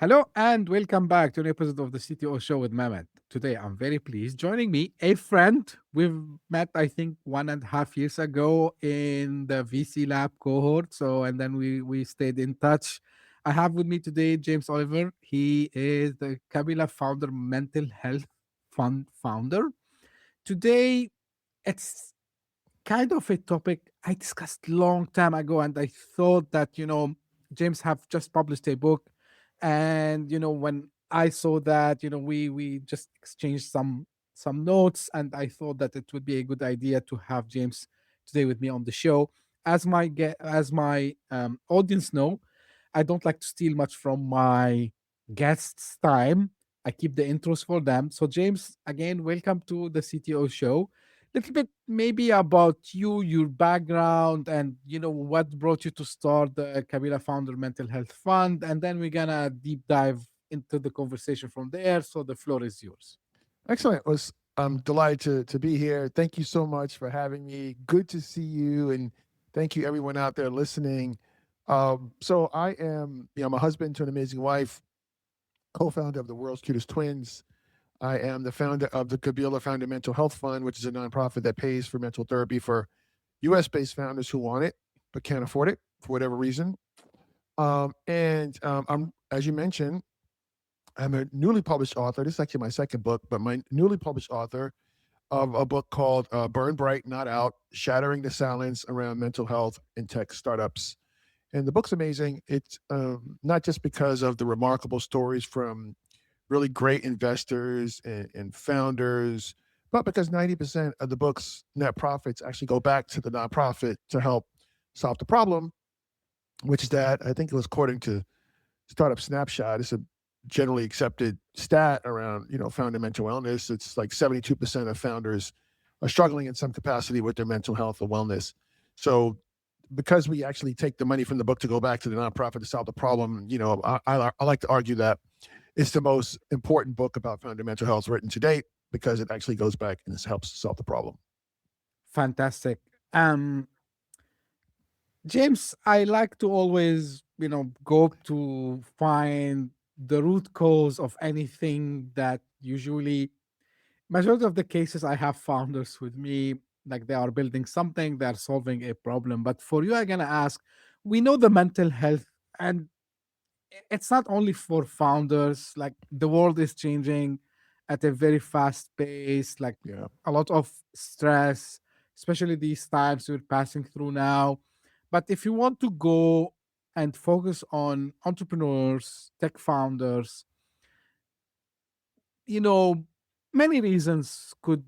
Hello and welcome back to an episode of the CTO Show with Mehmet. Today, I'm very pleased. Joining me, a friend we've met, I think, 1.5 years ago in the VC Lab cohort. And then we stayed in touch. I have with me today James Oliver. He is the Kabila founder, mental health fund founder. Today, it's kind of a topic I discussed long time ago, and I thought that James have just published a book, and when I saw that, we just exchanged some notes, and I thought that it would be a good idea to have James today with me on the show. As my audience know, I don't like to steal much from my guests' time. I keep the intros for them. So James, again, welcome to the CTO show. Little bit maybe about you, your background, and what brought you to start the Kabila Founder Mental Health Fund, and then we're gonna deep dive into the conversation from there. So the floor is yours. Excellent. I'm delighted to be here. Thank you so much for having me. Good to see you, and thank you everyone out there listening. So I am, I'm a husband to an amazing wife, co-founder of the world's cutest twins. I am the founder of the Kabila Founder Mental Health Fund, which is a nonprofit that pays for mental therapy for U.S.-based founders who want it but can't afford it for whatever reason. I'm, as you mentioned, I'm a newly published author. This is actually my second book, but my newly published author of a book called Burn Bright, Not Out, Shattering the Silence Around Mental Health in Tech Startups. And the book's amazing. It's not just because of the remarkable stories from really great investors and founders, but because 90% of the book's net profits actually go back to the nonprofit to help solve the problem, which is that I think it was according to Startup Snapshot. It's a generally accepted stat around, founder mental wellness. It's like 72% of founders are struggling in some capacity with their mental health or wellness. So because we actually take the money from the book to go back to the nonprofit to solve the problem, I like to argue that it's the most important book about founder mental health written to date because it actually goes back and it helps solve the problem. Fantastic. Um, James, I like to always, go to find the root cause of anything that usually majority of the cases I have founders with me, like they are building something, they're solving a problem. But for you, I'm gonna ask, we know the mental health, and it's not only for founders, like the world is changing at a very fast pace, like Yeah. a lot of stress, especially these times we're passing through now. But if you want to go and focus on entrepreneurs, tech founders, you know many reasons could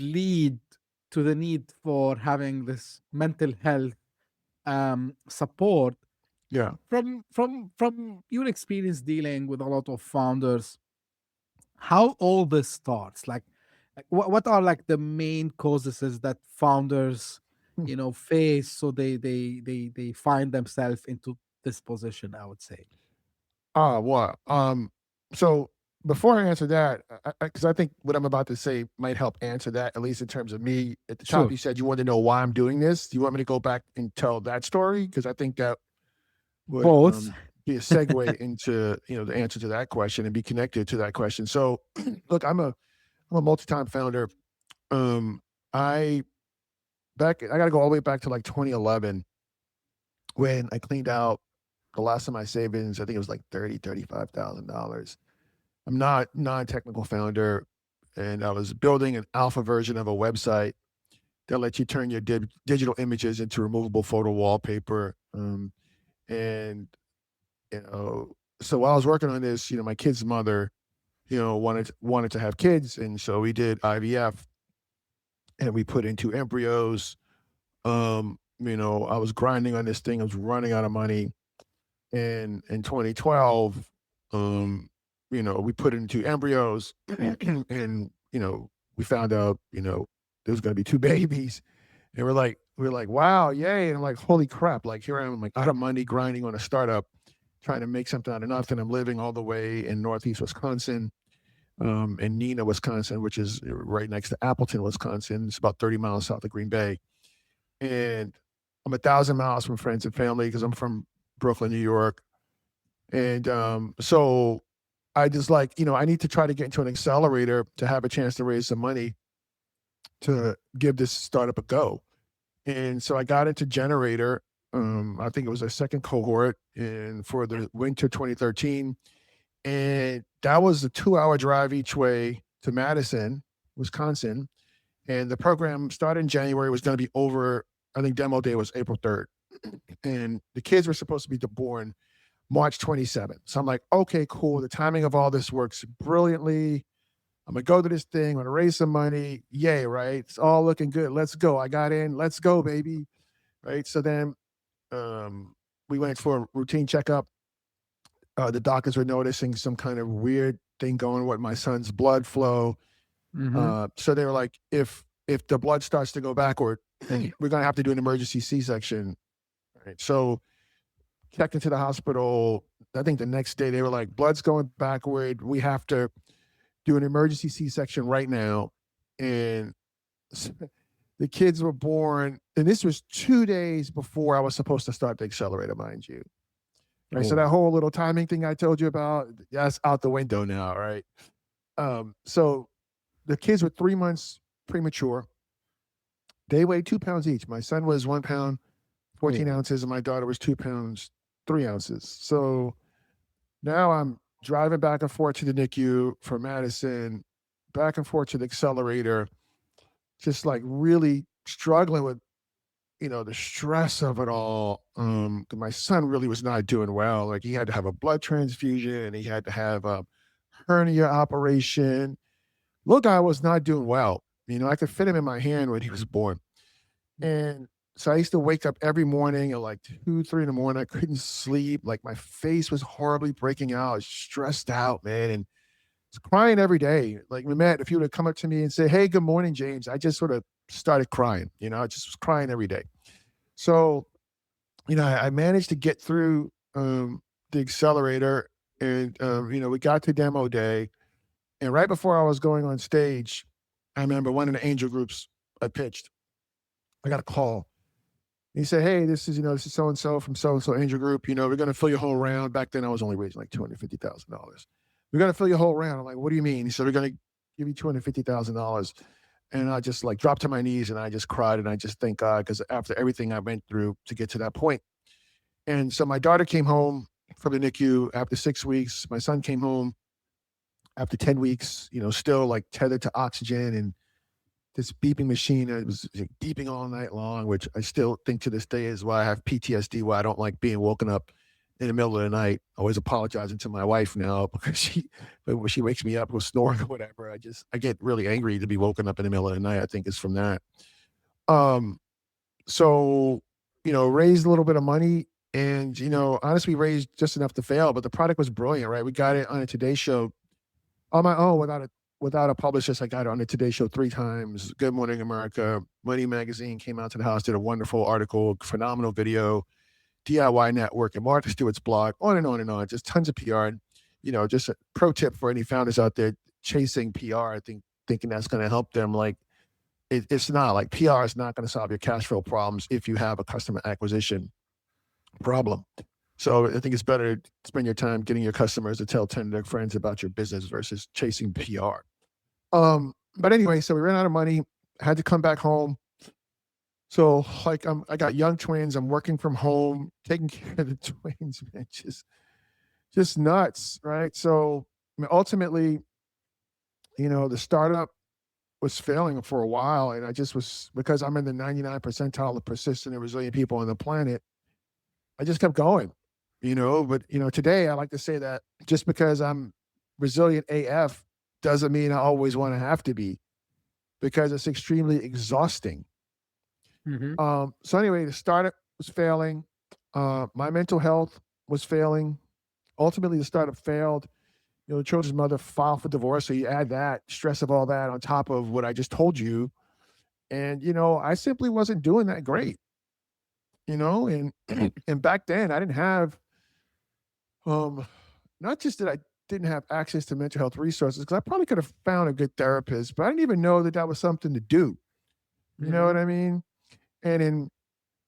lead to the need for having this mental health support. Yeah. From your experience dealing with a lot of founders, how all this starts, like what are like the main causes is that founders Hmm. face, so they find themselves into this position, I would say. Well, so before I answer that, because I think what I'm about to say might help answer that, at least in terms of me. At the top, Sure. you said you wanted to know why I'm doing this. Do you want me to go back and tell that story? Because I think that would Both. be a segue into the answer to that question and be connected to that question. So, look, I'm a multi-time founder. Um, I I got to go all the way back to like 2011 when I cleaned out the last of my savings. I think it was like $35,000. I'm not non-technical founder, and I was building an alpha version of a website that lets you turn your digital images into removable photo wallpaper. And so while I was working on this, my kid's mother, wanted to have kids, and so we did IVF, and we put in 2 embryos. I was grinding on this thing. I was running out of money, and in 2012, we put in 2 embryos, and we found out, there was going to be 2 babies, and we're like, wow, yay! And I'm like, holy crap! Like here I am, like out of money, grinding on a startup, trying to make something out of nothing. I'm living all the way in Northeast Wisconsin, in Neenah, Wisconsin, which is right next to Appleton, Wisconsin. It's about 30 miles south of Green Bay, and I'm 1,000 miles from friends and family because I'm from Brooklyn, New York. And so I just like, I need to try to get into an accelerator to have a chance to raise some money to give this startup a go. And so I got into Generator. I think it was a second cohort in for the winter 2013. And that was a 2-hour drive each way to Madison, Wisconsin. And the program started in January, was going to be over. I think demo day was April 3rd. And the kids were supposed to be born March 27th. So I'm like, okay, cool. The timing of all this works brilliantly. I'm gonna go to this thing. I'm gonna raise some money. Yay, right? It's all looking good. Let's go. I got in. Let's go, baby. Right. So then we went for a routine checkup. The doctors were noticing some kind of weird thing going with my son's blood flow. Mm-hmm. So they were like, if the blood starts to go backward, we're gonna have to do an emergency C-section. Right. So checked into the hospital. I think the next day they were like, blood's going backward. We have to do an emergency C-section right now. And the kids were born, and this was 2 days before I was supposed to start the accelerator, mind you. Right. So that whole little timing thing I told you about, that's out the window now, right? So the kids were 3 months premature. They weighed 2 pounds each. My son was 1 pound, 14 ounces, and my daughter was 2 pounds, 3 ounces. So now I'm driving back and forth to the NICU from Madison, back and forth to the accelerator, just like really struggling with, the stress of it all. My son really was not doing well. Like he had to have a blood transfusion, he had to have a hernia operation. Little guy was not doing well. I could fit him in my hand when he was born. And so I used to wake up every morning at like 2, 3 in the morning. I couldn't sleep. Like my face was horribly breaking out. I was stressed out, man. And I was crying every day. Like Mehmet, if you would have come up to me and say, "Hey, good morning, James," I just sort of started crying. I just was crying every day. So, I managed to get through the accelerator, and we got to demo day. And right before I was going on stage, I remember one of the angel groups I pitched. I got a call. He said, "Hey, this is so and so from so and so angel group. We're going to fill your whole round." Back then, I was only raising like $250,000. "We're going to fill your whole round." I'm like, "What do you mean?" He said, "We're going to give you $250,000." And I just like dropped to my knees and I just cried and I just thank God, because after everything I went through to get to that point. And so my daughter came home from the NICU after 6 weeks. My son came home after 10 weeks. Still like tethered to oxygen and this beeping machine. It was like beeping all night long, which I still think to this day is why I have PTSD, why I don't like being woken up in the middle of the night. Always apologizing to my wife now because when she wakes me up with snoring or whatever, I get really angry to be woken up in the middle of the night. I think it's from that. So, raised a little bit of money and, honestly raised just enough to fail, but the product was brilliant, right? We got it on a Today Show on my own without a publicist. I got it on the Today Show 3 times. Good Morning America, Money Magazine came out to the house, did a wonderful article, phenomenal video, DIY Network, and Martha Stewart's blog, on and on and on. Just tons of PR. And, just a pro tip for any founders out there chasing PR, thinking that's going to help them. Like, it's not. Like, PR is not going to solve your cash flow problems if you have a customer acquisition problem. So I think it's better to spend your time getting your customers to tell 10 of their friends about your business versus chasing PR. But anyway, so we ran out of money, had to come back home. So like I got young twins. I'm working from home, taking care of the twins, man, just nuts, right? So ultimately, the startup was failing for a while, and I just was, because I'm in the 99 percentile of persistent and resilient people on the planet. I just kept going, but today I like to say that just because I'm resilient AF doesn't mean I always want to have to be, because it's extremely exhausting. Mm-hmm. So anyway, the startup was failing. My mental health was failing. Ultimately, the startup failed. The children's mother filed for divorce. So you add that stress of all that on top of what I just told you. And, I simply wasn't doing that great, and, and back then I didn't have, not just that I didn't have access to mental health resources, because I probably could have found a good therapist, but I didn't even know that that was something to do. You know what I mean? And in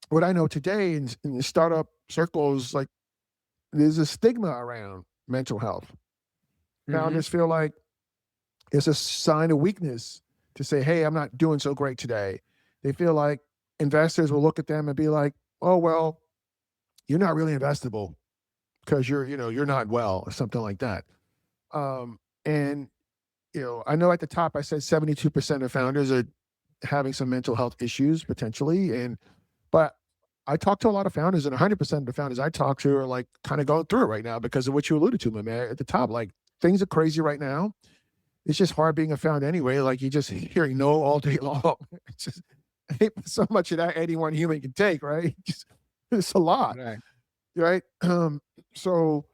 what I know today in the startup circles, like there's a stigma around mental health. Mm-hmm. Founders feel like it's a sign of weakness to say, hey, I'm not doing so great today. They feel like investors will look at them and be like, oh, well, you're not really investable because you're not well or something like that. And I know at the top I said 72% of founders are having some mental health issues potentially, but I talk to a lot of founders, and 100% of the founders I talk to are like kind of going through it right now because of what you alluded to, my man, at the top. Like things are crazy right now. It's just hard being a founder anyway. Like you're just hearing no all day long. It's just so much of that any one human can take, right? It's a lot, Right. right? So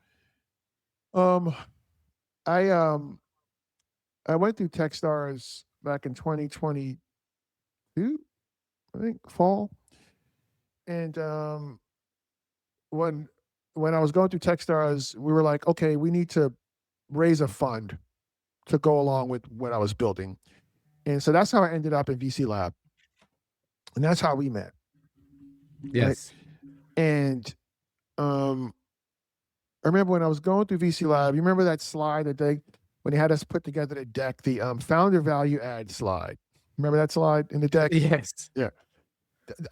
um, I I went through Techstars back in 2022, I think fall, and when when I was going through Techstars, we were like, okay, we need to raise a fund to go along with what I was building, and so that's how I ended up in VC Lab, and that's how we met, right? Yes. And um, I remember when I was going through VC Lab, you remember that slide that when they had us put together the deck, the founder value add slide. Remember that slide in the deck? Yes. Yeah.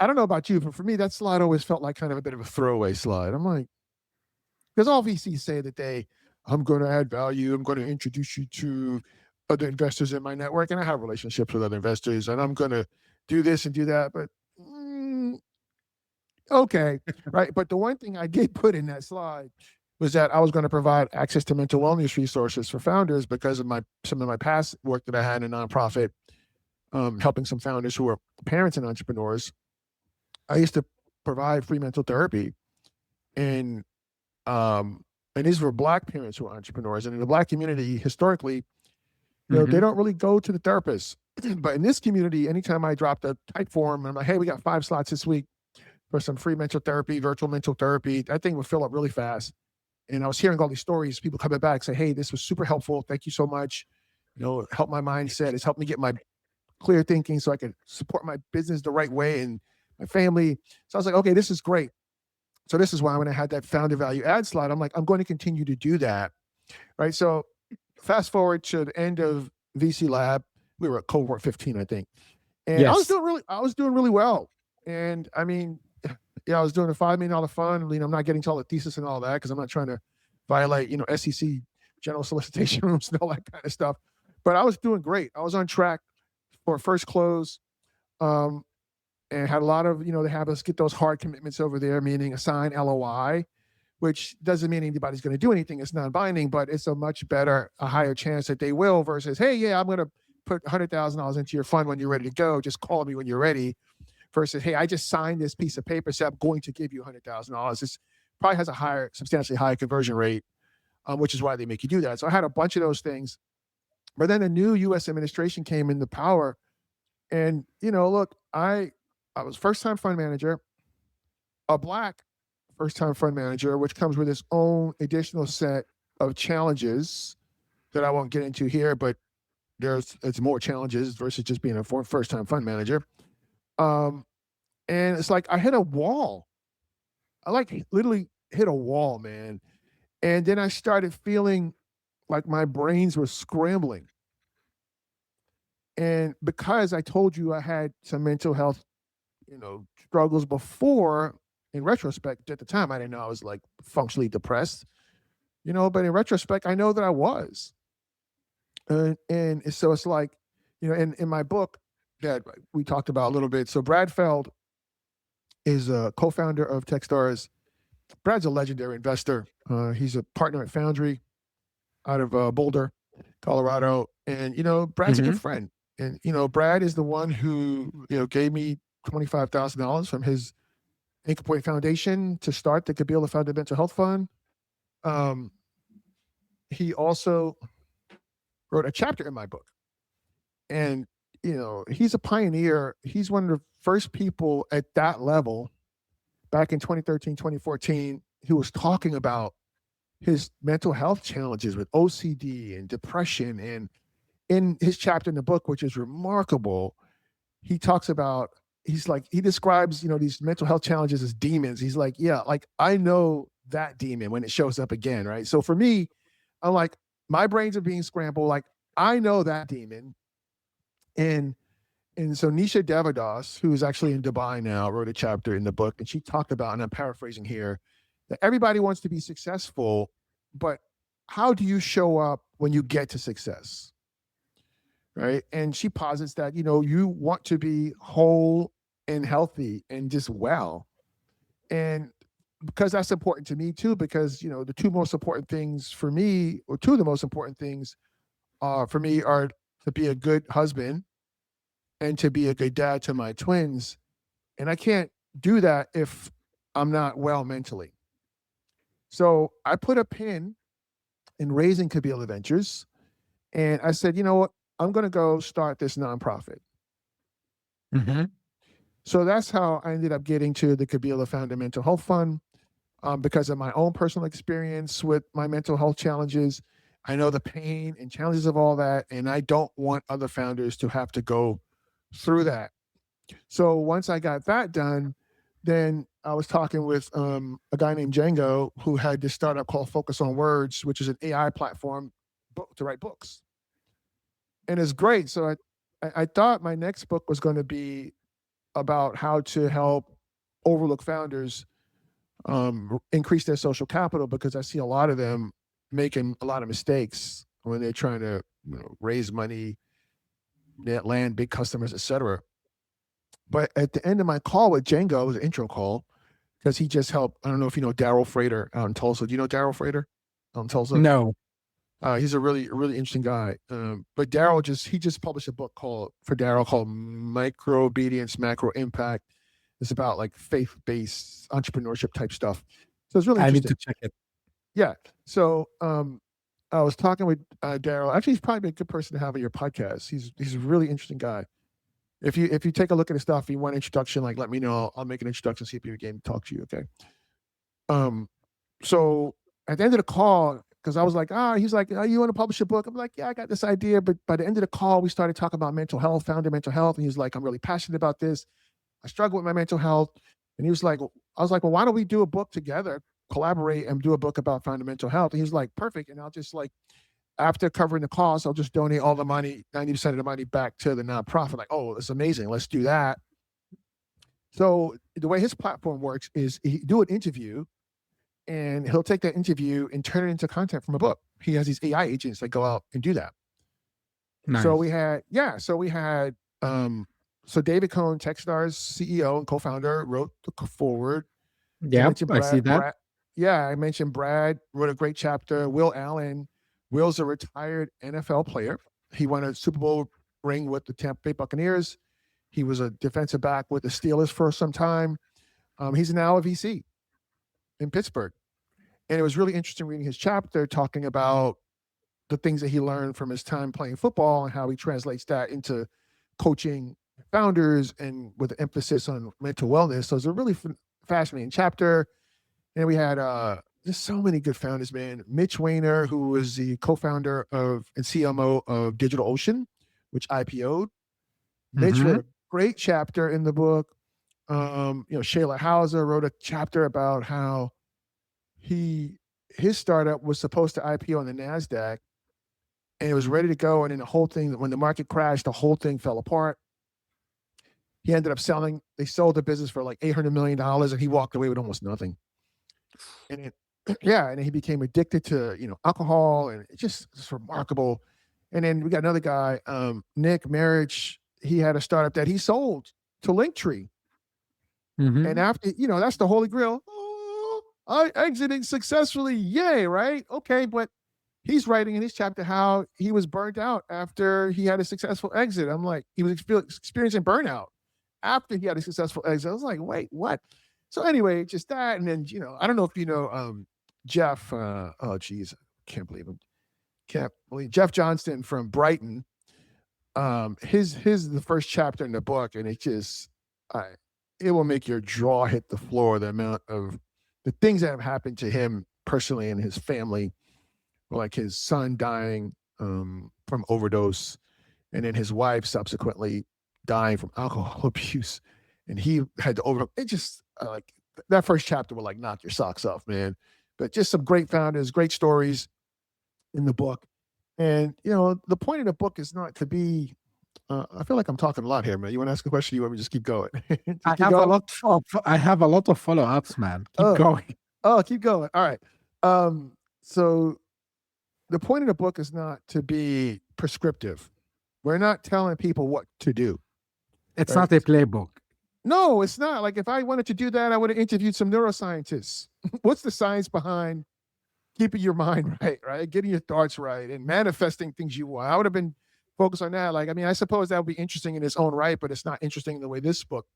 I don't know about you, but for me, that slide always felt like kind of a bit of a throwaway slide. I'm like, because all VCs say that I'm going to add value. I'm going to introduce you to other investors in my network. And I have relationships with other investors, and I'm going to do this and do that. But okay, right. But the one thing I did put in that slide was that I was going to provide access to mental wellness resources for founders because of some of my past work that I had in a nonprofit, helping some founders who are parents and entrepreneurs. I used to provide free mental therapy, and um, and these were Black parents who are entrepreneurs. And in the Black community, historically, they don't really go to the therapist. But in this community, anytime I dropped a type form, and I'm like, hey, we got 5 slots this week for some free mental therapy, virtual mental therapy, that thing would fill up really fast. And I was hearing all these stories, people coming back say, hey, this was super helpful. Thank you so much. Help my mindset. It's helped me get my clear thinking so I could support my business the right way and my family. So I was like, okay, this is great. So this is why when I had that founder value add slide, I'm like, I'm going to continue to do that. Right. So fast forward to the end of VC Lab, we were at cohort 15, I think. And Yes. I was doing really well. And I mean, I was doing a $5 million fund. I'm not getting to all the thesis and all that because I'm not trying to violate, SEC general solicitation rules and all that kind of stuff. But I was doing great. I was on track for a first close, and had a lot of, they have us get those hard commitments over there, meaning a signed LOI, which doesn't mean anybody's going to do anything. It's non-binding, but it's a higher chance that they will versus, hey, yeah, I'm going to put $100,000 into your fund when you're ready to go. Just call me when you're ready. Versus, hey, I just signed this piece of paper, so I'm going to give you $100,000. This probably has a substantially higher conversion rate, which is why they make you do that. So I had a bunch of those things. But then the new U.S. administration came into power, and look, I was first-time fund manager, a Black first-time fund manager, which comes with its own additional set of challenges that I won't get into here, but it's more challenges versus just being a first-time fund manager. And it's like I hit a wall. I like literally hit a wall, man. And then I started feeling like my brains were scrambling. And because I told you I had some mental health, struggles before, in retrospect, at the time, I didn't know I was like functionally depressed, but in retrospect, I know that I was. And so it's like, in my book that we talked about a little bit. So Brad Feld is a co-founder of Techstars. Brad's a legendary investor. He's a partner at Foundry out of Boulder, Colorado. And, Brad's a good friend. And, Brad is the one who, gave me $25,000 from his Anchor Point Foundation to start the Kabila Founded Mental Health Fund. He also wrote a chapter in my book. And, he's a pioneer. He's one of the first people at that level back in 2013, 2014, who was talking about his mental health challenges with OCD and depression. And in his chapter in the book, which is remarkable, he talks about, he describes, these mental health challenges as demons. He's like, yeah, like I know that demon when it shows up again, right? So for me, I'm like, my brains are being scrambled. Like, I know that demon. And so Nisha Devadas, who is actually in Dubai now, wrote a chapter in the book, and she talked about, and I'm paraphrasing here, that everybody wants to be successful, but how do you show up when you get to success? Right. And she posits that, you want to be whole and healthy and just well. And because that's important to me too, because, the two most important things for me, or two of the most important things for me, are to be a good husband and to be a good dad to my twins. And I can't do that if I'm not well mentally. So I put a pin in raising Kabila Ventures, and I said, you know what? I'm going to go start this nonprofit. Mm-hmm. So that's how I ended up getting to the Kabila Founder Mental Health Fund, because of my own personal experience with my mental health challenges. I know the pain and challenges of all that, and I don't want other founders to have to go through that. So once I got that done, then I was talking with a guy named Django, who had this startup called Focus on Words, which is an AI platform to write books. And it's great. So I thought my next book was going to be about how to help overlooked founders increase their social capital, because I see a lot of them making a lot of mistakes when they're trying to raise money, land big customers, etc. But at the end of my call with Django, it was an intro call, because he just helped. I don't know if you know Daryl Frater out in Tulsa. Do you know Daryl Frater out in Tulsa? No. He's a really interesting guy. But Daryl just published a book called Micro Obedience, Macro Impact. It's about like faith-based entrepreneurship type stuff. So it's really I need interesting. to check it. Yeah. So I was talking with Daryl. Actually, he's probably a good person to have on your podcast. He's a really interesting guy. If you take a look at his stuff, you want an introduction, like let me know. I'll make an introduction, see if you're game to talk to you. Okay. So at the end of the call, because I was like, he's like, you want to publish a book? I'm like, yeah, I got this idea. But by the end of the call, we started talking about mental health, founder mental health. And he's like, I'm really passionate about this. I struggle with my mental health. And he was like, I was like, well, why don't we do a book together, collaborate and do a book about founder mental health? And he's like, perfect. And I'll just like, after covering the cost, I'll just donate all the money, 90% of the money back to the nonprofit. Like, oh, that's amazing. Let's do that. So the way his platform works is he do an interview, and he'll take that interview and turn it into content from a book. He has these AI agents that go out and do that. Nice. So we had so David Cohn, Techstars CEO and co-founder, wrote the forward. Yeah, I see that. I mentioned Brad wrote a great chapter. Will Allen. Will's a retired NFL player. He won a Super Bowl ring with the Tampa Bay Buccaneers. He was a defensive back with the Steelers for some time. He's now a VC in Pittsburgh. And it was really interesting reading his chapter, talking about the things that he learned from his time playing football and how he translates that into coaching founders, and with an emphasis on mental wellness. So it's a really fascinating chapter. And we had just so many good founders, man. Mitch Weiner, who was the co-founder of and CMO of DigitalOcean, which IPO'd. Mitch wrote a great chapter in the book. Shayla Hauser wrote a chapter about how his startup was supposed to IPO on the NASDAQ, and it was ready to go. And then the whole thing, when the market crashed, the whole thing fell apart. He ended up they sold the business for like $800 million, and he walked away with almost nothing. And then he became addicted to, alcohol, and it's remarkable. And then we got another guy, Nick Marriage. He had a startup that he sold to Linktree. And after, that's the holy grail. Oh, I exited successfully. Yay, right? Okay, but he's writing in his chapter how he was burnt out after he had a successful exit. I'm like, he was experiencing burnout after he had a successful exit. I was like, wait, what? So anyway, just that. And then, I don't know if you know Jeff, can't believe him. Jeff Johnston from Brighton. His the first chapter in the book, and it will make your jaw hit the floor, the amount of the things that have happened to him personally and his family, like his son dying from overdose, and then his wife subsequently dying from alcohol abuse, and he had to it just like that first chapter will like knock your socks off, man. but just some great founders, great stories in the book. And the point of the book is not to be. I feel like I'm talking a lot here, man. You want to ask a question? You want me to just keep going? Just keep going. I have a lot of follow-ups, man. Keep Oh, going. keep going. All right. So the point of the book is not to be prescriptive. We're not telling people what to do. It's Right? not a playbook. No, it's not. Like if I wanted to do that, I would have interviewed some neuroscientists. What's the science behind keeping your mind right? Getting your thoughts right and manifesting things you want. I would have been focused on that. Like, I mean, I suppose that would be interesting in its own right, but it's not interesting in the way this book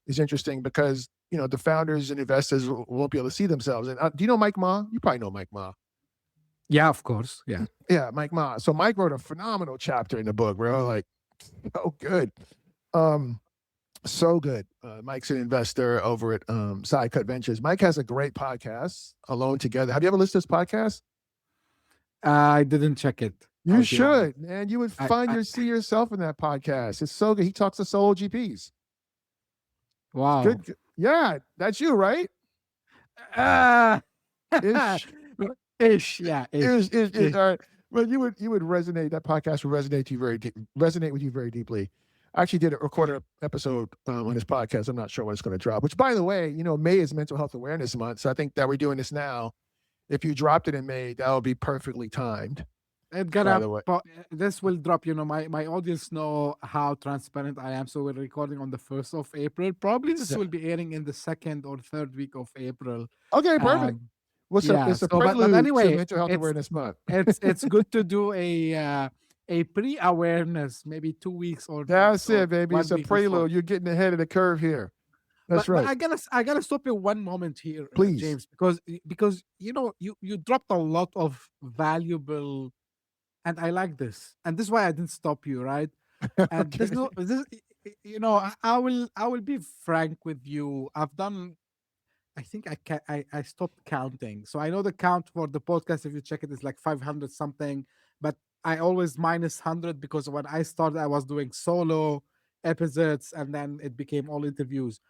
is interesting because, the founders and investors won't be able to see themselves. And do you know Mike Ma? You probably know Mike Ma. Yeah, of course. Yeah. Yeah, Mike Ma. So Mike wrote a phenomenal chapter in the book, bro. Like, so good. So good. Mike's an investor over at Sidecut Ventures. Mike has a great podcast, Alone Together. Have you ever listened to this podcast? I didn't check it. You should, man. You would see yourself in that podcast. It's so good. He talks to solo GPs. Wow. Good. Yeah, that's you, right? Ish. Ish. Yeah. Ish. All right. Well, you would resonate. That podcast would resonate with you very deeply. I actually did a recorded episode on this podcast. I'm not sure when it's going to drop. Which, by the way, May is Mental Health Awareness Month, so I think that we're doing this now. If you dropped it in May, that will be perfectly timed. This will drop. My audience know how transparent I am. So we're recording on the 1st of April. Probably this will be airing in the 2nd or 3rd week of April. Okay, perfect. It's a prelude to Mental Health Awareness Month. it's good to do a pre-awareness, maybe 2 weeks or that's it, baby. It's a prelude. You're getting ahead of the curve here. That's right. But I gotta stop you one moment here, please, James, because you dropped a lot of valuable, and I like this, and this is why I didn't stop you, right? And okay. I will be frank with you. I've done. I think I stopped counting. So I know the count for the podcast, if you check it, is like 500 something. But I always minus 100 because when I started, I was doing solo episodes and then it became all interviews.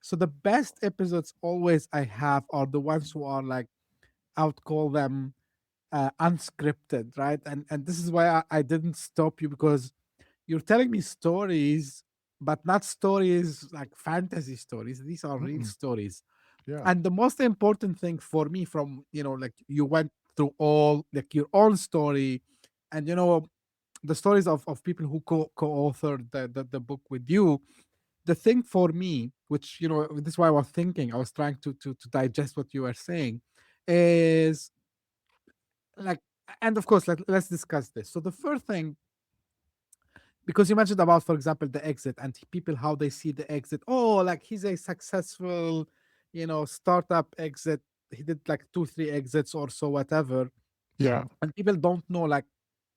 So the best episodes always I have are the ones who are like, I would call them unscripted, right? And this is why I didn't stop you, because you're telling me stories, but not stories like fantasy stories. These are real stories. Yeah. And the most important thing for me from, like you went through all like your own story and, the stories of people who co-authored the book with you. The thing for me, which, this is why I was thinking, I was trying to digest what you were saying, is like, and of course, let's discuss this. So the first thing, because you mentioned about, for example, the exit and people, how they see the exit. Oh, like he's a successful, startup exit. He did like 2-3 exits or so, whatever. Yeah. And people don't know like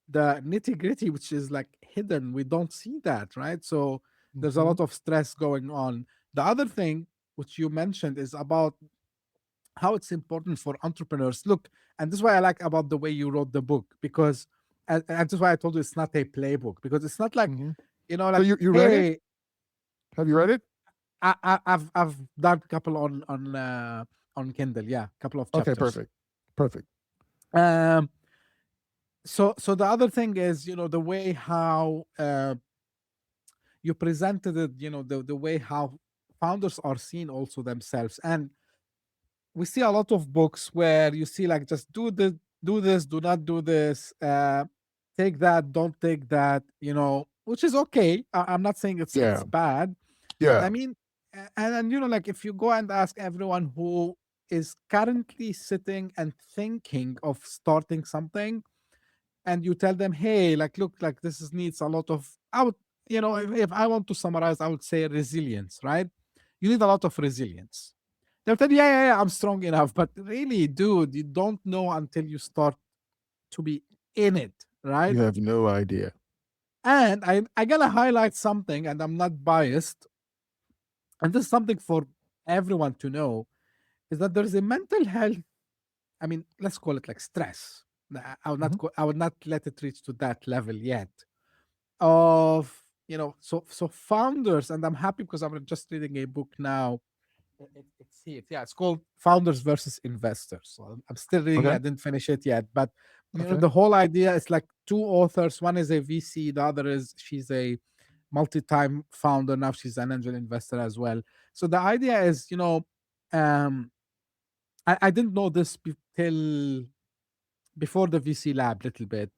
the nitty gritty, which is like hidden. We don't see that, right? So there's a lot of stress going on. The other thing, which you mentioned, is about how it's important for entrepreneurs. Look, and this is why I like about the way you wrote the book, because and this is why I told you it's not a playbook, because it's not like, like, so you read it? Have you read it? I've done a couple on Kindle, yeah, a couple of chapters. Okay, perfect. So the other thing is, the way how you presented it, the way how founders are seen also themselves. And we see a lot of books where you see like, just do this, do not do this, take that, don't take that, which is okay. I'm not saying it's bad. Yeah. But I mean, and like if you go and ask everyone who is currently sitting and thinking of starting something, and you tell them, hey, like, look, like this needs a lot of, if I want to summarize, I would say resilience, right? You need a lot of resilience. They'll tell you, yeah, I'm strong enough. But really, dude, you don't know until you start to be in it, right? You have no idea. And I gotta highlight something, and I'm not biased, and this is something for everyone to know, is that there's a mental health, I mean, let's call it like stress. I would not let it reach to that level yet. Of so founders, and I'm happy because I'm just reading a book now It's here. Yeah, it's called Founders versus Investors. So I'm still reading. I Okay. didn't finish it yet, but Okay. the whole idea is like two authors. One is a VC, the other is she's a multi-time founder. Now she's an angel investor as well. So the idea is, um, I didn't know this till before the VC lab little bit.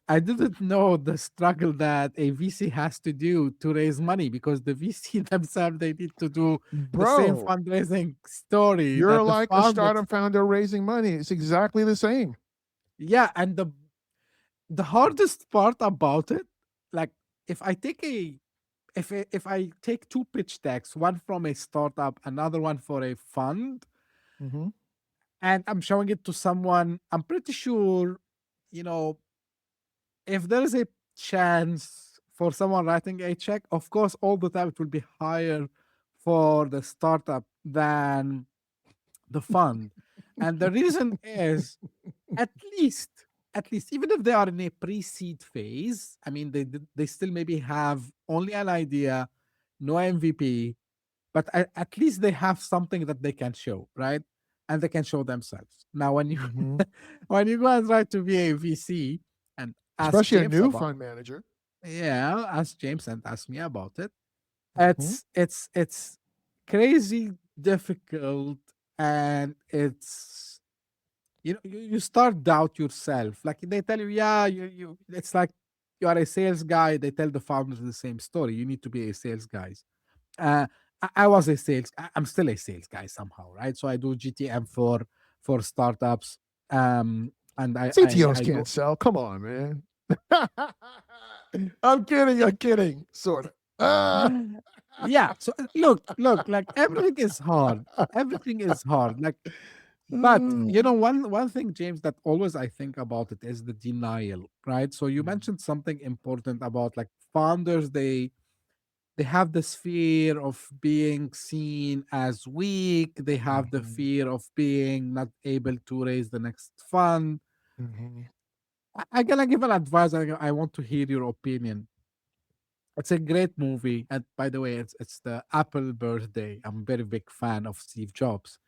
I didn't know the struggle that a VC has to do to raise money because the VC themselves they need to do the same Bro, fundraising story you're that the like a founders. startup founder raising money. It's exactly the same. Yeah, and the hardest part about it, like if I take a if I take two pitch decks, one from a startup, another one for a fund, Hmm. and I'm showing it to someone, I'm pretty sure, you know, if there is a chance for someone writing a check, of course, all the time it will be higher for the startup than the fund. And the reason is at least, even if they are in a pre-seed phase, I mean, they still maybe have only an idea, no MVP, but at least they have something that they can show, right? And they can show themselves. Now, when you Hmm. when you go and try to be a VC and ask Especially a James new about, fund manager. yeah, ask James and ask me about it. Hmm. It's crazy difficult, and it's you start doubt yourself. Like they tell you, yeah, you it's like you are a sales guy. They tell the founders the same story. You need to be a sales guy. Uh, I was a sales. I'm still a sales guy somehow, right? So I do GTM for startups. And CTOs I can't do. sell. Come on, man. I'm kidding. I'm kidding. Sort of. Yeah. So look. Like everything is hard. Everything is hard. Like, but Mm. one thing, James, that always I think about it is the denial, right? So you mentioned something important about like founders. They have this fear of being seen as weak. They have the Mhm. fear of being not able to raise the next fund. Mhm. I gonna give an advice. I want to hear your opinion. It's a great movie, and by the way, it's the Apple birthday. I'm a very big fan of Steve Jobs.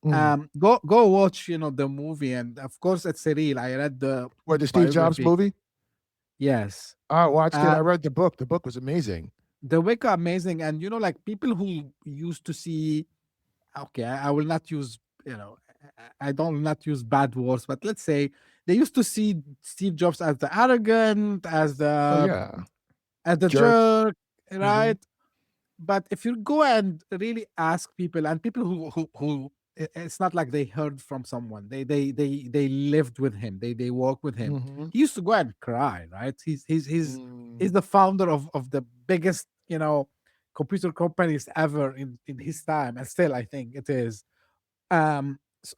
Mm. Go watch the movie, and of course it's a real. I read the What, the Steve Jobs biography. movie? Yes. I watched it. I Uh, read the book. The book was amazing. the Wick are amazing, and like people who used to see. Okay, I will not use. I don't not use bad words, but let's say they used to see Steve Jobs as the arrogant, Oh yeah, as the jerk. jerk, Hmm. right? But if you go and really ask people, and people who it's not like they heard from someone, they lived with him, they walk with him. Hmm. He used to go and cry, right? He's Mm. the founder of the biggest computer companies ever in his time, and still I think it is.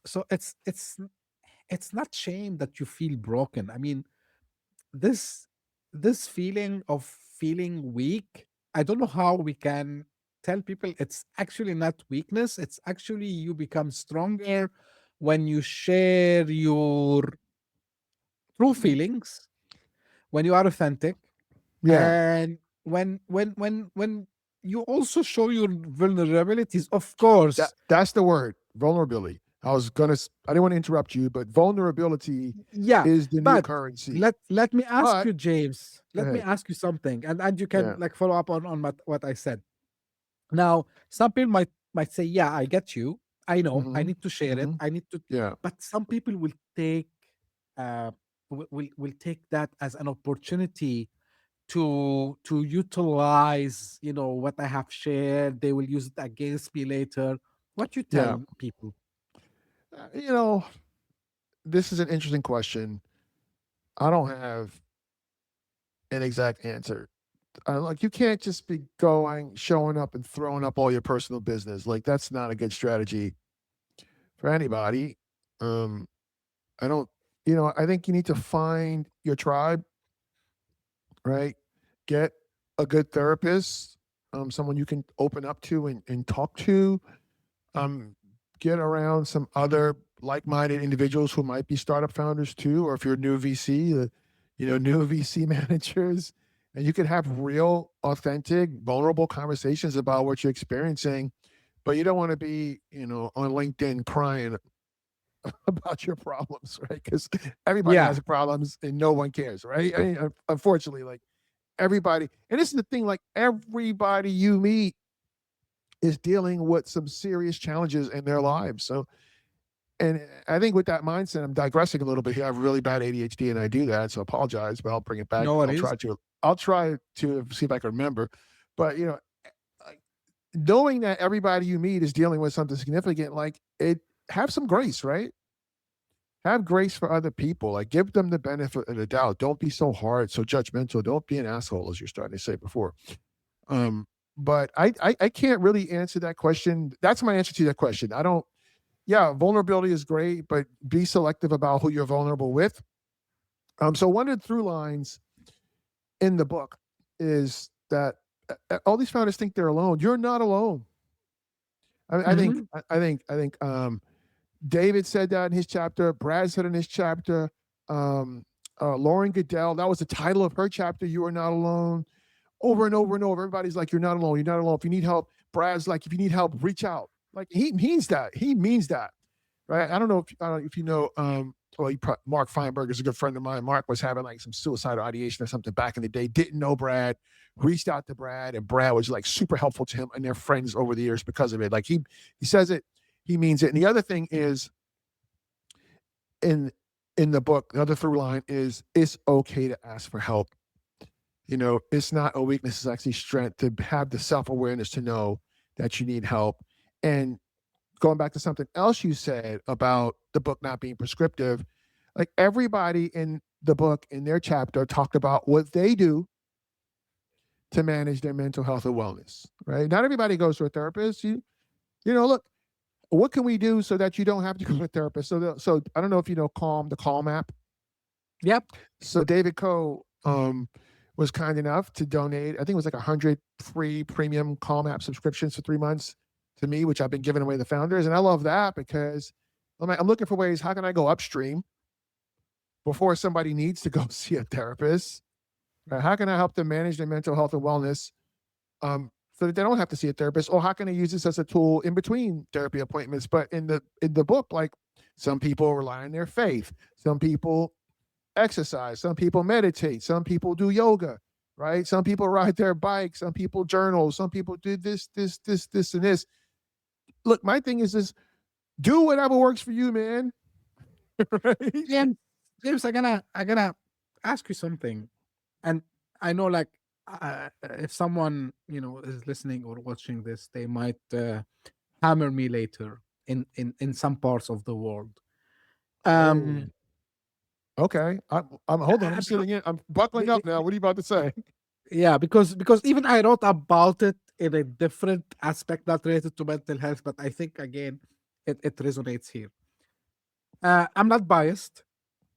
So it's not shame that you feel broken. I mean, this this feeling of feeling weak, I don't know how we can tell people it's actually not weakness. It's actually you become stronger when you share your true feelings, when you are authentic, Yeah, and when you also show your vulnerabilities, of course. that's the word, vulnerability. I didn't want to interrupt you, but vulnerability Yeah, is the new but currency. let me ask But you, James. go Let me ahead. ask you something, and you can Yeah. like follow up on what I said. Now, some people might say, "Yeah, I get you. I know. I Hmm. need to share it. Hmm. I need to." Yeah. But some people will take uh will take that as an opportunity to utilize what I have shared. They will use it against me later. What you Yeah. tell people? You know, this is an interesting question. I don't have an exact answer. Like, you can't just be going, showing up, and throwing up all your personal business. Like, that's not a good strategy for anybody. Um, I don't. I think you need to find your tribe, right? Get a good therapist, someone you can open up to and talk to. Um, get around some other like-minded individuals who might be startup founders too, or if you're a new VC, new VC managers, and you can have real, authentic, vulnerable conversations about what you're experiencing. but you don't want to be, on LinkedIn crying about your problems, right? Because everybody Yeah. has problems and no one cares, right? I mean, unfortunately, like everybody, and this is the thing, like everybody you meet is dealing with some serious challenges in their lives. So, and I think with that mindset, I'm digressing a little bit here. I have really bad ADHD, and I do that, so I apologize, but I'll bring it back. No I'll worries. try to. I'll try to see if I can remember. But like, knowing that everybody you meet is dealing with something significant, like it, have some grace, right? Have grace for other people. Like give them the benefit of the doubt. Don't be so hard, so judgmental. Don't be an asshole, as you're starting to say before. Um, but I can't really answer that question. That's my answer to that question. I don't. Yeah, vulnerability is great, but be selective about who you're vulnerable with. So one of the through lines in the book is that all these founders think they're alone. You're not alone. I think Mhm. David said that in his chapter. Brad said in his chapter. Um, Lauren Goodell, that was the title of her chapter. You are not alone. Over and over and over, everybody's like, "You're not alone. You're not alone." If you need help, Brad's like, "If you need help, reach out." Like he means that. He means that, right? I don't know if you know. Well, Mark Feinberg is a good friend of mine. Mark was having like some suicidal ideation or something back in the day. Didn't know Brad. Reached out to Brad, and Brad was like super helpful to him and their friends over the years because of it. Like he says it, he means it. And the other thing is in in the book, the other through line is it's okay to ask for help. It's not a weakness, it's actually strength to have the self awareness to know that you need help. And going back to something else you said about the book not being prescriptive, like everybody in the book in their chapter talked about what they do to manage their mental health and wellness, right? Not everybody goes to a therapist. Look, what can we do so that you don't have to go to a therapist? So I don't know if you know Calm, the Calm app. Yep. So David Coe was kind enough to donate. I think it was like 100 free premium Calm app subscriptions for 3 months to me, which I've been giving away to founders, and I love that because I'm looking for ways. How can I go upstream before somebody needs to go see a therapist? Right? How can I help them manage their mental health and wellness so that they don't have to see a therapist? Or how can I use this as a tool in between therapy appointments? But in the book, like some people rely on their faith, some people exercise, some people meditate, some people do yoga, right? Some people ride their bike, some people journal, some people do this, and this. Look, my thing is this: do whatever works for you, man. Right? James, James, I gonna ask you something, and I know like if someone is listening or watching this, they might hammer me later in some parts of the world. Oh, Um, okay. I'm hold on. I'm because, sitting in. I'm buckling up now. What are you about to say? yeah, because even I wrote about it in a different aspect not related to mental health, but I think again it resonates here. I'm not biased.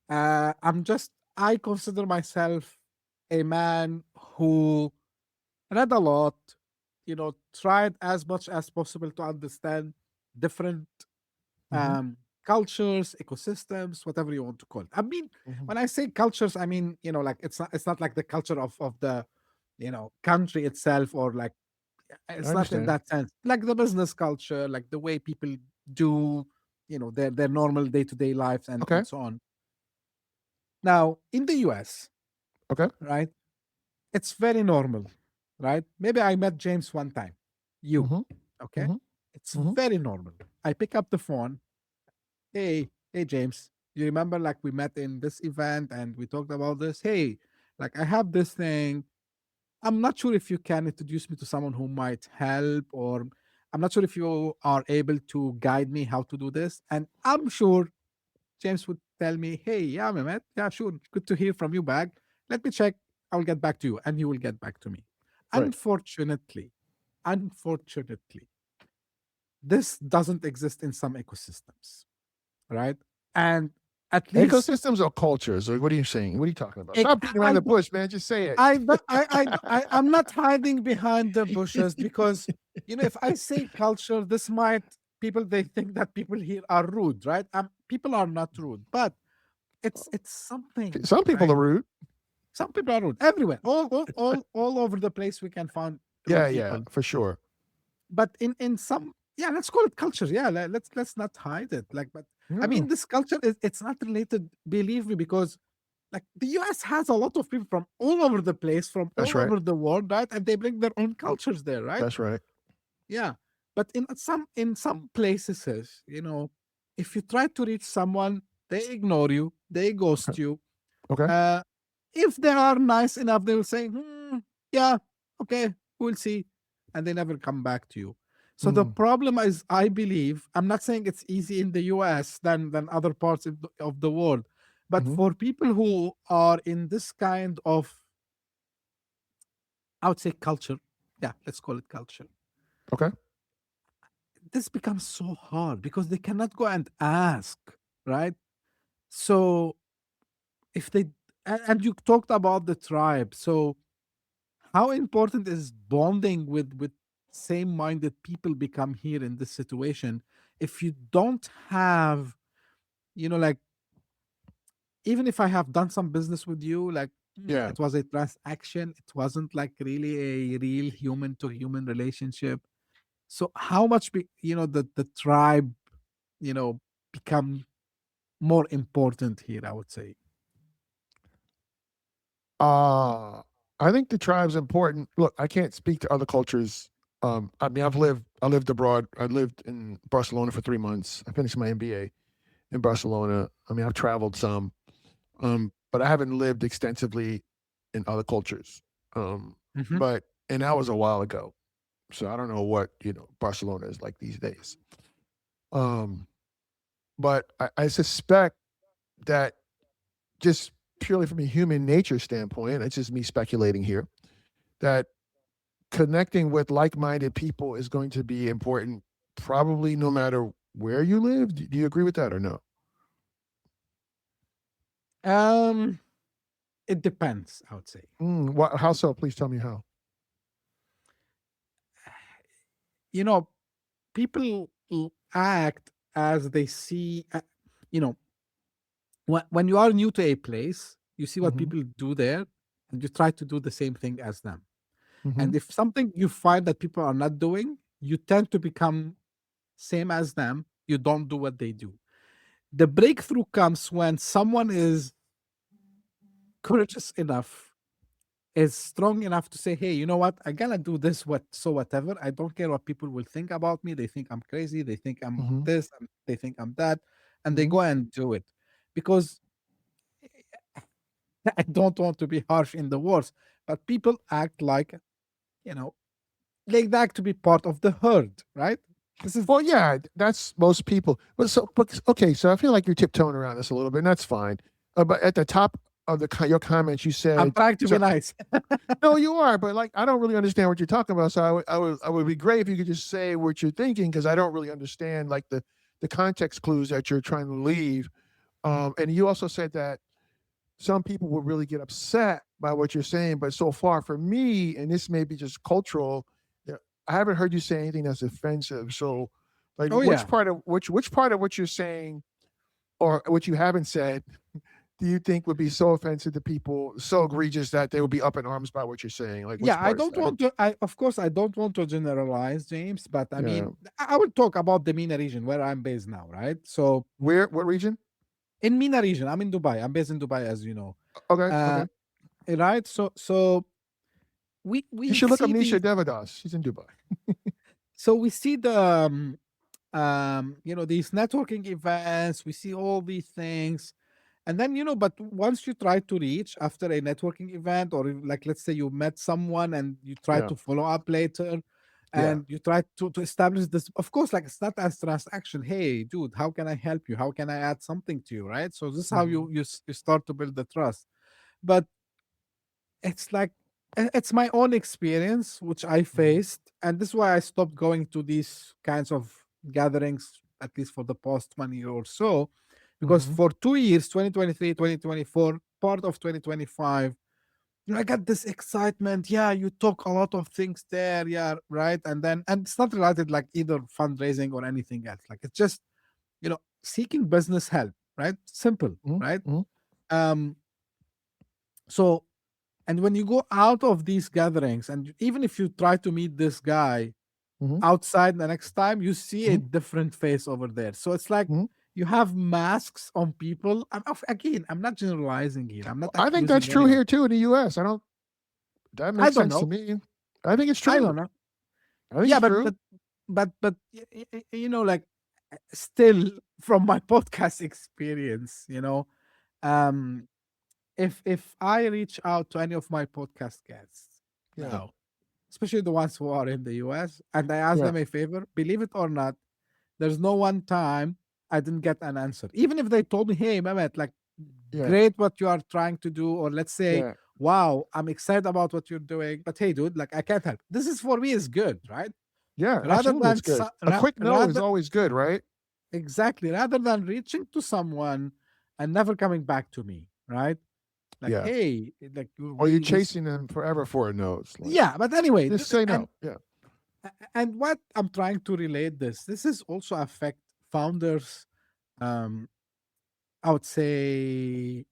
I consider myself a man who read a lot, tried as much as possible to understand different Mm-hmm, cultures, ecosystems, whatever you want to call it. I mean, mm-hmm. when I say cultures, I mean, like it's not like the culture of the, country itself, or like I it's not in understand. that sense. Like the business culture, like the way people do, their normal day-to-day lives and Okay. so on. Now, in the US, Okay. right? It's very normal, right? Maybe I met James one time. You, Mm-hmm, okay? mm-hmm, It's mm-hmm. very normal. I pick up the phone. Hey, James. You remember like we met in this event and we talked about this? Hey, like I have this thing. I'm not sure if you can introduce me to someone who might help, or I'm not sure if you are able to guide me how to do this. And I'm sure James would tell me, "Hey, yeah, Mehmet, yeah, sure, good to hear from you back. Let me check. I'll get back to you," and he will get back to me. Right. Unfortunately, this doesn't exist in some ecosystems, right? And at least Ecosystems or cultures? Or what are you saying? What are you talking about? ec- Stop beating around the bush, man. Just say it. I'm not hiding behind the bushes because if I say culture, this might people they think that people here are rude, right? People are not rude, but it's something, Some people right? are rude. Some people are rude everywhere, all over the place. We can find Yeah, rude yeah, people, for sure. but in some yeah, let's call it culture. Yeah, let's not hide it. Like, but I No, mean, this culture is it's not related. Believe me, because like the US has a lot of people from all over the place, from that's all right. over the world, right? And they bring their own cultures there, right? That's right. Yeah, but in some places, if you try to reach someone, they ignore you, they Okay. ghost you. Okay. Uh, if they are nice enough, they will say, yeah, okay, we'll see. And they never come back to you. So the Mm, problem is, I believe, I'm not saying it's easy in the US than other parts of the world, but mhm. for people who are in this kind of, I would say, culture, yeah, let's call it culture, Okay. this becomes so hard because they cannot go and ask, right? So if they, and you talked about the tribe. So how important is bonding with same-minded people become here in this situation if you don't have, like, even if I have done some business with you, like, Yeah. it was a transaction, it wasn't like really a real human to human relationship. So how much the tribe, you know become more important here, I would say. Uh, I think the tribe's important. Look, I can't speak to other cultures. I mean, Mhm. I lived abroad. I lived in Barcelona for 3 months. I finished my MBA in Barcelona. I mean, I've traveled some, but I haven't lived extensively in other cultures. Um, Mhm. but and that was a while ago, so I don't know what Barcelona is like these days. Um, but I suspect that just purely from a human nature standpoint, it's just me speculating here, that connecting with like-minded people is going to be important, probably no matter where you live. Do you agree with that or no? um it depends, I would say. How so? Please tell me how. you know People act as they see, you know when you are new to a place, you see what Hmm. people do there, and you try to do the same thing as them. Hmm. And if something you find that people are not doing, you tend to become same as them. You don't do what they do. The breakthrough comes when someone is courageous enough, is strong enough to say, hey, you know what, I'm gonna do this, whatever, I don't care what people will think about me. They think I'm crazy, they think I'm Hmm. this, they think I'm that, and they Hmm. go and do it. Because I don't want to be harsh in the words, but people act you know like that to be part of the herd, right? This is, Well, yeah, that's most people. But okay, so I feel like you're tiptoeing around this a little bit, and that's fine. But at the top of your comments, you I'm said, trying to be so nice. no, you are, but like I don't really understand what you're talking about. So I would be great if you could just say what you're thinking because I don't really understand like the context clues that you're trying to leave. And you also said that some people will really get upset by what you're saying, but so far for me, and this may be just cultural, yeah, I haven't heard you say anything that's offensive. So, like, Oh yeah. which part of what you're saying or what you haven't said do you think would be so offensive to people, so egregious that they would be up in arms by what you're saying? Like, Yeah, which I part is don't that? want to. Of course, I don't want to generalize, James. But I Yeah. mean, I will talk about the MENA region where I'm based now, right? So Where? What region? in MENA region, I'm in Dubai. I'm based in Dubai, as you know. Okay. Uh, Okay. right. So we You we should look up see Nisha these. Devadas. She's in Dubai. So we see these networking events. We see all these things. And then, but once you try to reach after a networking event, or like, let's say you met someone and you try Yeah. to follow up later, Yeah. and you try to establish this, of course, like, it's not as transaction. Hey, dude, how can I help you? How can I add something to you? Right. So this is how Hmm. you start to build the trust. But it's like, it's my own experience which I Hmm. faced, and this is why I stopped going to these kinds of gatherings, at least for the past 1 year or so, because Hmm. for 2 years, 2023, 2024, part of 2025, I got this excitement. Yeah, you talk a lot of things there. Yeah, right. And it's not related like either fundraising or anything else. Like, it's just, seeking business help, right? Simple, Hmm. right? Hmm. Um, so, and when you go out of these gatherings, and even if you try to meet this guy, Mhm. outside the next time, you see a Mhm. different face over there. So it's like Mhm. you have masks on people. Again, I'm not generalizing here. I'm not I think that's accusing true anyone. here too in the US. I don't that I makes don't sense to know. me. I think it's I true. don't know. I think Yeah, it's true. like still from my podcast experience, um, if I reach out to any of my podcast guests Yeah. now, especially the ones who are in the US, and I ask Yeah. them a favor, believe it or not, there's no one time I didn't get an answer. Even if they told me, hey, Mehmet, like, Yeah. great what you are trying to do, or let's say, Yeah. wow, I'm excited about what you're doing, but hey, dude, like, I can't help. This is for me is good, right? Yeah, Rather absolutely, it's than, good. A quick no is rather, always good, right? exactly, rather than reaching to someone and never coming back to me, right? Like, Yeah. hey, like, you Or you're really, chasing them forever for a no. It's like, yeah, but anyway, just say no. Yeah. and what I'm trying to relate this is also affect founders, um I would say,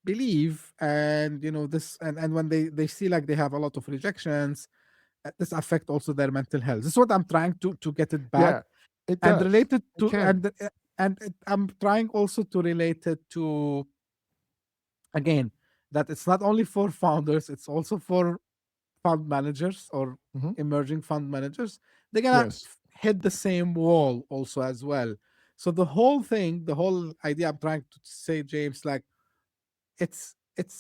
believe, and this, and when they see like they have a lot of rejections, this affect also their mental health. This is what I'm trying to get it back, Yeah. It and does. related It to, can. I'm trying also to relate it to, again, that it's not only for founders, it's also for fund managers or Mhm. emerging fund managers. They're gonna Yes. hit the same wall also as well. So the whole thing, the whole idea I'm trying to say, James, like, it's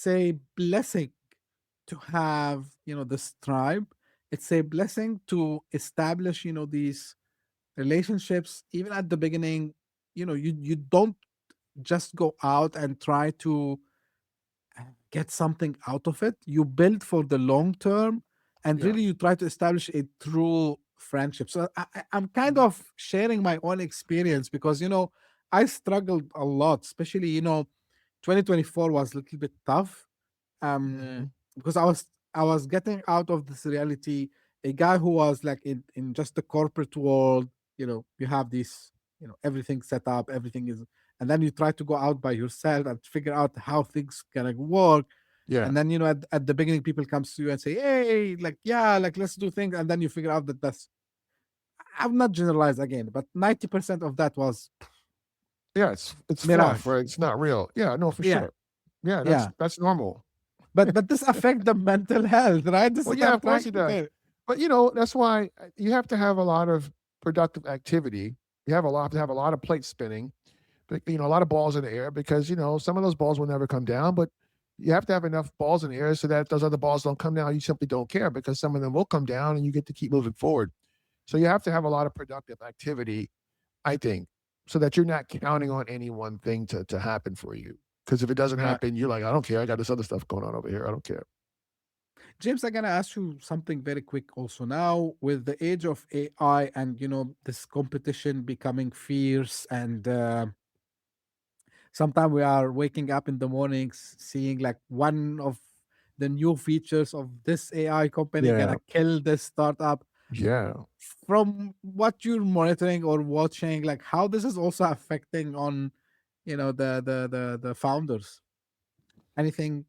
a blessing to have, this tribe. It's a blessing to establish, these relationships even at the beginning. You don't just go out and try to get something out of it. You build for the long term, and Yeah. really you try to establish a true friendship. So I'm kind Mhm. of sharing my own experience because I struggled a lot, especially 2024 was a little bit tough, Mhm. because I was getting out of this reality. A guy who was like in just the corporate world, you have this, everything set up, everything is, and then you try to go out by yourself and figure out how things gonna work. Yeah. And then at the beginning, people comes to you and say, "Hey, like, yeah, like, let's do things," and then you figure out that that's, I'm not generalized again, but 90% of that was Yeah, it's fluff, mirage. right? It's not real. Yeah, no, for Yeah, sure. Yeah, yeah. that's normal. But this affect the mental health, right? This is Well, what yeah, I'm of course trying it to does. say. But that's why you have to have a lot of productive activity. You have a lot of plate spinning, but a lot of balls in the air because some of those balls will never come down. But you have to have enough balls in the air so that those other balls don't come down. You simply don't care because some of them will come down, and you get to keep moving forward. So you have to have a lot of productive activity, I think, so that you're not counting on any one thing to happen for you. Because if it doesn't Right. happen, you're like, I don't care. I got this other stuff going on over here. I don't care. James, I'm gonna ask you something very quick also. Now, with the age of AI and this competition becoming fierce, and sometimes we are waking up in the mornings seeing like one of the new features of this AI company Yeah. gonna kill this startup. Yeah. From what you're monitoring or watching, like, how this is also affecting on the founders. Anything?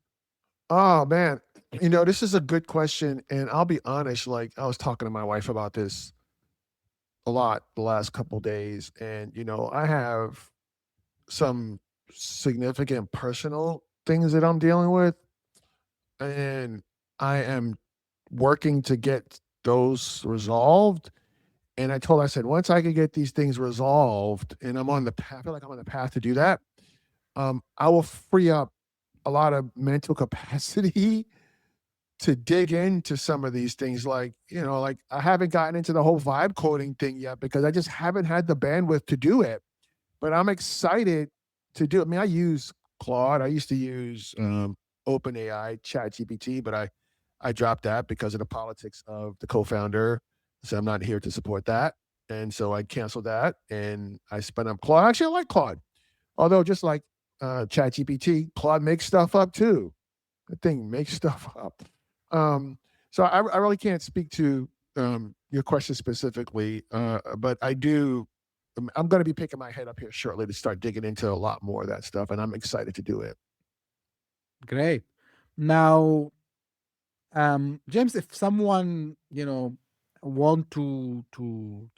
Oh man, this is a good question, and I'll be honest. Like I was talking to my wife about this a lot the last couple days, and I have some significant personal things that I'm dealing with, and I am working to get those resolved. And I said, once I can get these things resolved, and I'm on the path, I feel like I'm on the path to do that. I will free up a lot of mental capacity to dig into some of these things. Like I haven't gotten into the whole vibe coding thing yet because I just haven't had the bandwidth to do it. But I'm excited to do it. I mean, I use Claude. I used to use OpenAI, ChatGPT, but I dropped that because of the politics of the co-founder. So I'm not here to support that. And so I canceled that and I spun up Claude. Actually, I like Claude. Although just like ChatGPT, Claude makes stuff up too. The thing makes stuff up. Um, so I really can't speak to your question specifically, but I do. I'm going to be picking my head up here shortly to start digging into a lot more of that stuff, and I'm excited to do it. Great. Now, James, if someone want to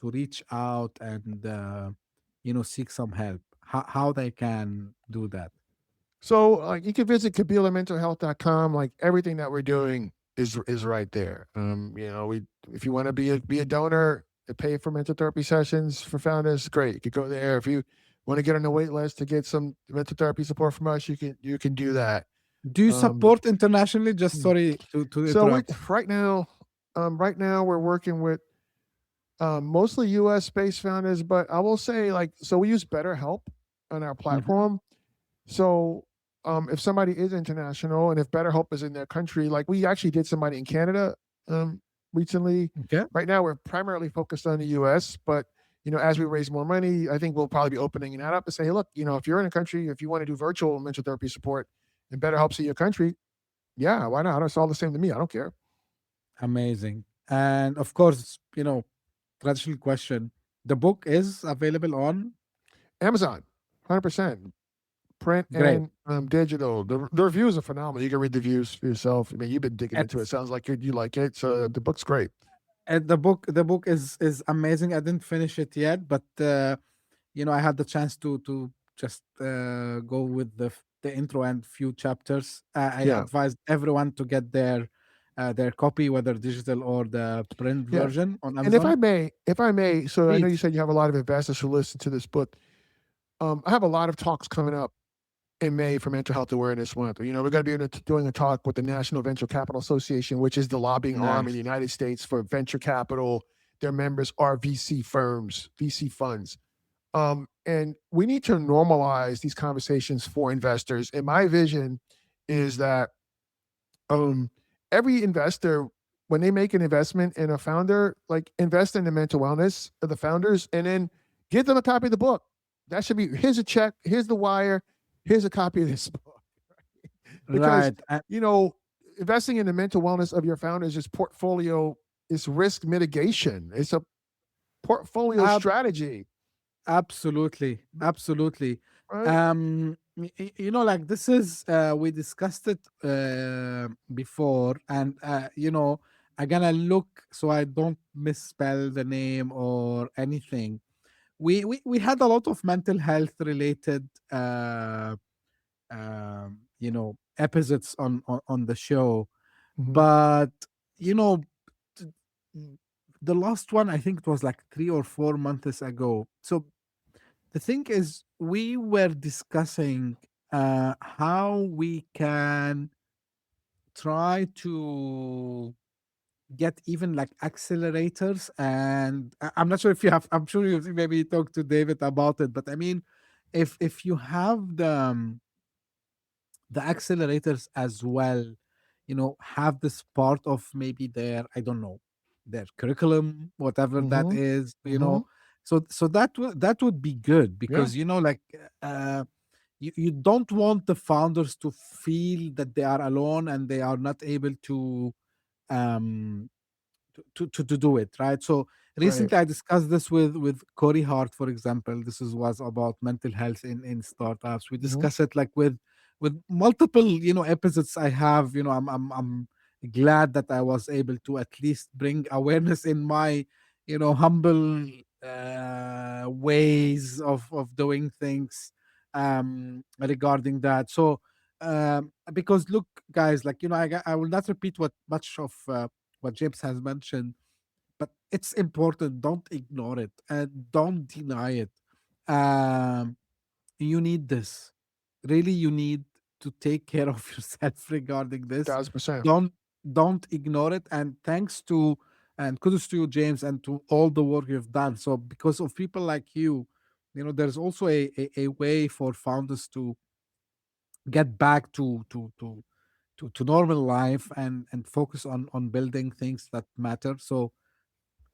reach out and seek some help, how they can do that? So you can visit KabilaMentalHealth.com. Like everything that we're doing is right there. We if you want to be a donor to pay for mental therapy sessions for founders, great. You could go there. If you want to get on the wait list to get some mental therapy support from us, you can do that. Do you Um, support internationally? Just mm. sorry to so we interrupt. right now we're working with mostly US based founders, but I will say so we use BetterHelp on our Hmm. platform. So, if somebody is international and if BetterHelp is in their country, like we actually did somebody in Canada recently. Okay. Right now, we're primarily focused on the US, but as we raise more money, I think we'll probably be opening that up and say, hey, look, if you're in a country, if you want to do virtual mental therapy support and BetterHelp's in your country, yeah, why not? It's all the same to me. I don't care. Amazing. And of course, traditional question. The book is available on. Amazon, 100%. Print Great. and digital. The reviews are phenomenal. You can read the reviews for yourself. I mean, you've been digging into it. It's Sounds like you like it. So the book's great. the book is amazing. I didn't finish it yet, but I had the chance to just go with the intro and few chapters. I Yeah, advise everyone to get their copy, whether digital or the print yeah. version on And if I Amazon. may, so I know you Please. said you have a lot of investors who listen to this book. I have a lot of talks coming up in May for Mental Health Awareness Month. We're going to be doing a talk with the National Venture Capital Association, which is the lobbying arm in the Nice. United States for venture capital. Their members are VC firms, VC funds. And we need to normalize these conversations for investors. And my vision is that um, every investor, when they make an investment in a founder, like invest in the mental wellness of the founders and then give them a copy of the book. That should be here's a check, here's the wire, here's a copy of this book. Because, Right. you know, investing in the mental wellness of your founders is portfolio, is risk mitigation. It's a portfolio Ab- strategy, Absolutely. Absolutely. right? Like this is we discussed it before, and I'm gonna look so I don't misspell the name or anything. We had a lot of mental health related episodes on the show, Mhm. but you know t- mm, the last one, I think it was like 3 or 4 months ago. So the thing is, we were discussing how we can try to get even like accelerators. And I'm not sure if you have, I'm sure you maybe talked to David about it, but I mean, if you have the accelerators as well, have this part of maybe their, I don't know, their curriculum, whatever that Mhm. is, Mhm. so that would be good, Yeah. because like uh you don't want the founders to feel that they are alone and they are not able um to do it, right? So Right. recently I discussed this with Corey Hart, for example. This was about mental health in startups. We Mhm. discuss it like with multiple episodes. I have, I'm glad that I was able to at least bring awareness in my humble ways of doing things regarding that. So because look, guys, like I will not repeat what much of what James has mentioned, but it's important. Don't ignore it and don't deny it. Um, you need this. Really, you need to take care of yourself regarding this. 1,000%. Don't don't ignore it. And thanks to and kudos to you, James, and to all the work you've done. So because of people like you, there's also a way for founders to get back to normal life and focus on building things that matter. So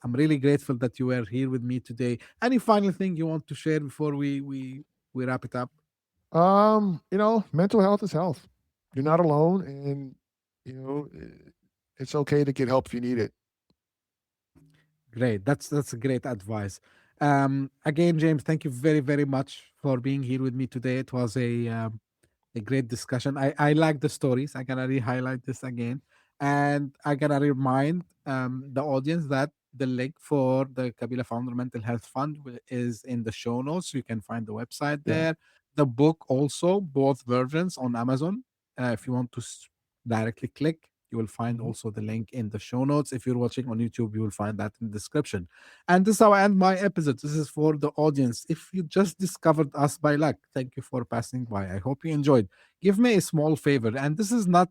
I'm really grateful that you were here with me today. Any final thing you want to share before we wrap it up? Mental health is health. You're not alone, and you know, it's okay to get help if you need it. Great. That's a great advice. Again, James, thank you very very much for being here with me today. It was a great discussion. I like the stories. I'm gonna re-highlight this again, and I'm gonna remind the audience that The link for the Kabila Founder Mental Health Fund is in the show notes. You can find the website Yeah. there. The book also, both versions on Amazon. If you want to directly click, you will find Mhm. also the link in the show notes. If you're watching on YouTube, you will find that in the description. And this is how I end my episode. This is for the audience. If you just discovered us by luck, thank you for passing by. I hope you enjoyed. Give me a small favor. And this is not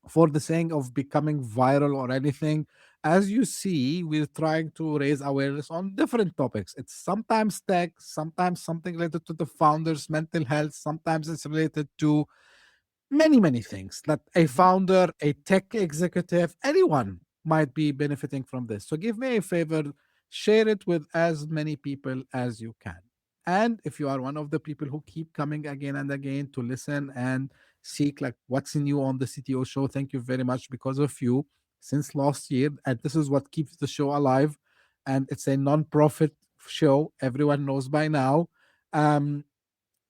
for the saying of becoming viral or anything. As you see, we're trying to raise awareness on different topics. It's sometimes tech, sometimes something related to the founders' mental health, sometimes it's related to many things that a Mhm. founder, a tech executive, anyone might be benefiting from this. So give me a favor, share it with as many people as you can. And if you are one of the people who keep coming again and again to listen and seek like what's new on the CTO show, thank you very much. Because of you, since last year, and this is what keeps the show alive, and it's a non-profit show, everyone knows by now. um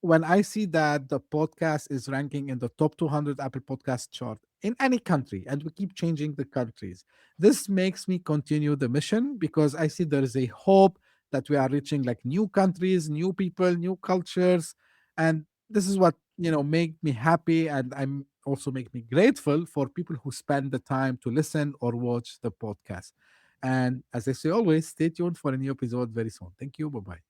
when I see that the podcast is ranking in the top 200 Apple Podcast chart in any country, and we keep changing the countries, this makes me continue the mission because I see there is a hope that we are reaching like new countries, new people, new cultures, and this is what make me happy, and I'm also make me grateful for people who spend the time to listen or watch the podcast. And as I say always, stay tuned for a new episode very soon. Thank you. Bye bye.